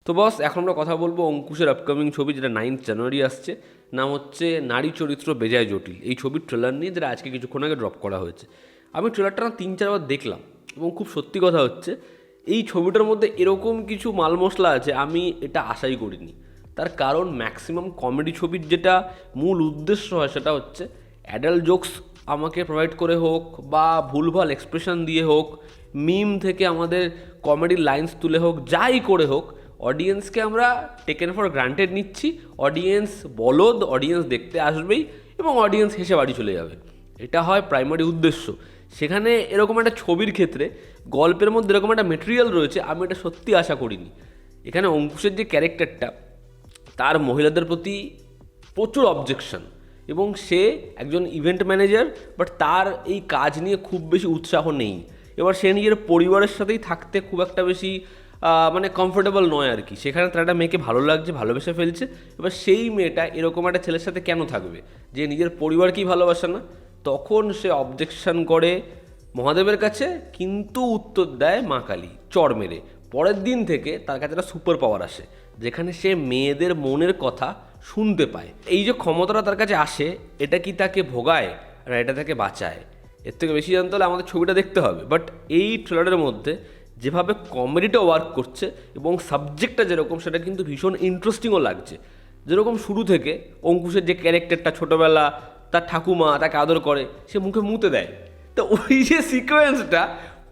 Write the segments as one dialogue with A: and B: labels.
A: তো বস, এখন আমরা কথা বলবো অঙ্কুশের আপকামিং ছবি, যেটা 9th জানুয়ারি আসছে। নাম হচ্ছে নারী চরিত্র বেজায় জটিল। এই ছবির ট্রেলার নিয়ে, যেটা আজকে কিছুক্ষণ আগে ড্রপ করা হয়েছে। আমি ট্রেলারটা না 3-4 বার দেখলাম, এবং খুব সত্যি কথা হচ্ছে, এই ছবিটার মধ্যে এরকম কিছু মাল মশলা আছে আমি এটা আশাই করিনি। তার কারণ ম্যাক্সিমাম কমেডি ছবির যেটা মূল উদ্দেশ্য হয় সেটা হচ্ছে অ্যাডাল্ট জোকস আমাকে প্রোভাইড করে হোক, বা ভুলভাল এক্সপ্রেশন দিয়ে হোক, মিম থেকে আমাদের কমেডির লাইন্স তুলে হোক, যাই করে হোক, অডিয়েন্সকে আমরা টেকেন ফর গ্রান্টেড নিচ্ছি। অডিয়েন্স বলদ, অডিয়েন্স দেখতে আসবেই এবং অডিয়েন্স হেসে বাড়ি চলে যাবে। এটা হয় প্রাইমারি উদ্দেশ্য। সেখানে এরকম একটা ছবির ক্ষেত্রে গল্পের মধ্যে এরকম একটা মেটেরিয়াল রয়েছে, আমি এটা সত্যি আশা করিনি। এখানে অঙ্কুশের যে ক্যারেক্টারটা, তার মহিলাদের প্রতি প্রচুর অবজেকশন, এবং সে একজন ইভেন্ট ম্যানেজার, বাট তার এই কাজ নিয়ে খুব বেশি উৎসাহ নেই। এবার সে নিজের পরিবারের সাথেই থাকতে খুব একটা বেশি মানে কমফোর্টেবল নয় আর কি। সেখানে তার একটা মেয়েকে ভালো লাগছে, ভালোবেসে ফেলছে। এবার সেই মেয়েটা এরকম একটা ছেলের সাথে কেন থাকবে যে নিজের পরিবারকেই ভালোবাসে না? তখন সে অবজেকশন করে মহাদেবের কাছে, কিন্তু উত্তর দেয় মা কালী চড় মেরে। পরের দিন থেকে তার কাছে একটা সুপার পাওয়ার আসে, যেখানে সে মেয়েদের মনের কথা শুনতে পায়। এই যে ক্ষমতাটা তার কাছে আসে, এটা কি তাকে ভোগায় না এটা তাকে বাঁচায়? এর থেকে বেশি জানতে হলে আমাদের ছবিটা দেখতে হবে। বাট এই ট্রেলারের মধ্যে যেভাবে কমেডিটা ওয়ার্ক করছে এবং সাবজেক্টটা যেরকম, সেটা কিন্তু ভীষণ ইন্টারেস্টিংও লাগছে। যেরকম শুরু থেকে অঙ্কুশের যে ক্যারেক্টারটা, ছোটোবেলা তার ঠাকুমা তাকে আদর করে, সে মুখে মুতে দেয়, তো ওই যে সিকোয়েন্সটা,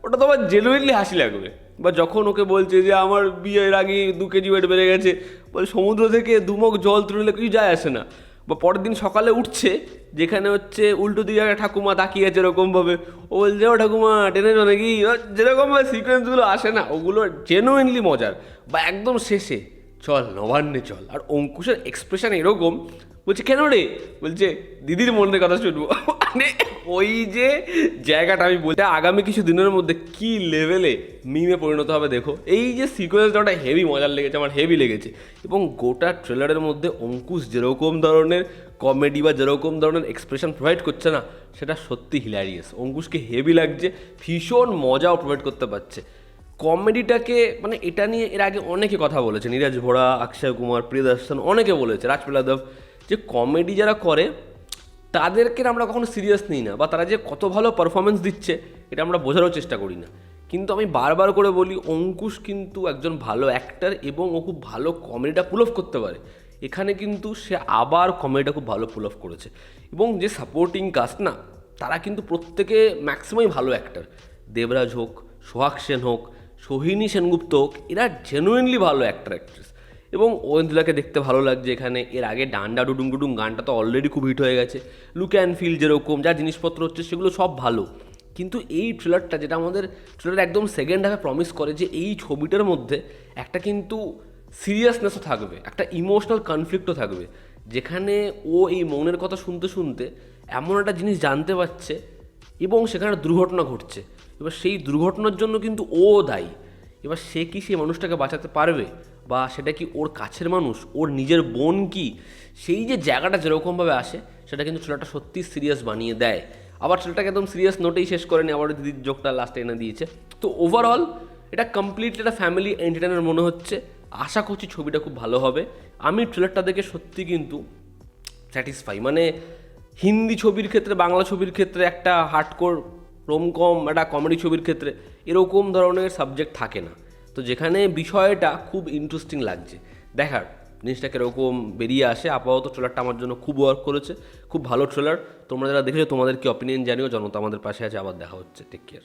A: ওটা তো আমার জেনুইনলি হাসি লাগবে। বা যখন ওকে বলছে যে আমার বিয়ের আগে 2 কেজি ওয়েট বেড়ে গেছে, বলে সমুদ্র থেকে 2 মগ জল তুললে কিছু যায় আসে না। বা পরের দিন সকালে উঠছে, যেখানে হচ্ছে উল্টো দিকে একটা ঠাকুমা তাকিয়ে আছে এরকমভাবে, ও বলছে ও ঠাকুমা টেনেছো নাকি, যেরকমভাবে সিকোয়েন্সগুলো আসে না, ওগুলো জেনুইনলি মজার। বা একদম শেষে চল নবান্নে চল, আর অঙ্কুশের এক্সপ্রেশন এরকম, বলছে কেন রে, বলছে দিদির মনের কথা শুনবো। মানে ওই যে জায়গাটা, আমি বলতে আগামী কিছু দিনের মধ্যে কি লেভেলে মিমে পরিণত হবে দেখো। এই যে সিকোয়েন্সটা, ওটা হেভি মজার লেগেছে, আমার হেভি লেগেছে। এবং গোটা ট্রেলারের মধ্যে অঙ্কুশ যেরকম ধরনের কমেডি বা যেরকম ধরনের এক্সপ্রেশন প্রোভাইড করছে না, সেটা সত্যি হিলারিয়াস। অঙ্কুশকে হেভি লাগছে, ভীষণ মজাও প্রোভাইড করতে পারছে কমেডিটাকে। মানে এটা নিয়ে এর আগে অনেকে কথা বলেছে, নীরজ ভোড়া, অক্ষয় কুমার, প্রিয়দর্শন, অনেকে বলেছে, রাজপিলা দেব, যে কমেডি যারা করে তাদেরকে আমরা কখনো সিরিয়াস নিই না, বা তারা যে কত ভালো পারফরমেন্স দিচ্ছে এটা আমরা বোঝারও চেষ্টা করি না। কিন্তু আমি বারবার করে বলি, অঙ্কুশ কিন্তু একজন ভালো অ্যাক্টার, এবং ও খুব ভালো কমেডিটা পুল অফ করতে পারে। এখানে কিন্তু সে আবার কমেডিটা খুব ভালো পুল অফ করেছে। এবং যে সাপোর্টিং কাস্ট না, তারা কিন্তু প্রত্যেকে ম্যাক্সিমামই ভালো অ্যাক্টার। দেবরাজ হোক, সোহাগ সেন হোক, সোহিনী সেনগুপ্ত হোক, এরা জেনুইনলি ভালো অ্যাক্টার অ্যাক্ট্রেস। এবং ওয়েন্দ্রিলাকে দেখতে ভালো লাগছে এখানে। এর আগে ডান্ডা ডুডুং ডুডুং গানটা তো অলরেডি খুব হিট হয়ে গেছে। লুক অ্যান্ড ফিল যেরকম যা জিনিসপত্র হচ্ছে, সেগুলো সব ভালো। কিন্তু এই ট্রেলারটা, যেটা আমাদের ট্রেলার একদম সেকেন্ড হাফে প্রমিস করে, যে এই ছবিটার মধ্যে একটা কিন্তু সিরিয়াসনেসও থাকবে, একটা ইমোশনাল কনফ্লিক্টও থাকবে, যেখানে ও এই মনের কথা শুনতে শুনতে এমন একটা জিনিস জানতে পারছে, এবং সেখানে দুর্ঘটনা ঘটছে। এবার সেই দুর্ঘটনার জন্য কিন্তু ও দায়ী। এবার সে কি সেই মানুষটাকে বাঁচাতে পারবে, বা সেটা কি ওর কাছের মানুষ, ওর নিজের বোন কি? সেই যে জায়গাটা যেরকমভাবে আসে, সেটা কিন্তু ছেলেটা সত্যি সিরিয়াস বানিয়ে দেয়। আবার ছেলেটাকে একদম সিরিয়াস নোটেই শেষ করেনি, আবার দিদির জোকটা লাস্টে এনে দিয়েছে। তো ওভারঅল এটা কমপ্লিটলি একটা ফ্যামিলি এন্টারটেইনার মনে হচ্ছে। আশা করছি ছবিটা খুব ভালো হবে। আমি ট্রেলারটা দেখে সত্যি কিন্তু স্যাটিসফাই। মানে হিন্দি ছবির ক্ষেত্রে, বাংলা ছবির ক্ষেত্রে একটা হার্ডকোর রোমকম, একটা কমেডি ছবির ক্ষেত্রে এরকম ধরনের সাবজেক্ট থাকে না। তো যেখানে বিষয়টা খুব ইন্টারেস্টিং লাগছে দেখার, জিনিসটা কীরকম বেরিয়ে আসে। আপাতত ট্রেলারটা আমার জন্য খুব ওয়ার্ক করেছে, খুব ভালো ট্রেলার। তোমরা যারা দেখেছো তোমাদের কি অপিনিয়ন জানিও। জনতা আমাদের পাশে আছে। আবার দেখা হচ্ছে, টেক কেয়ার।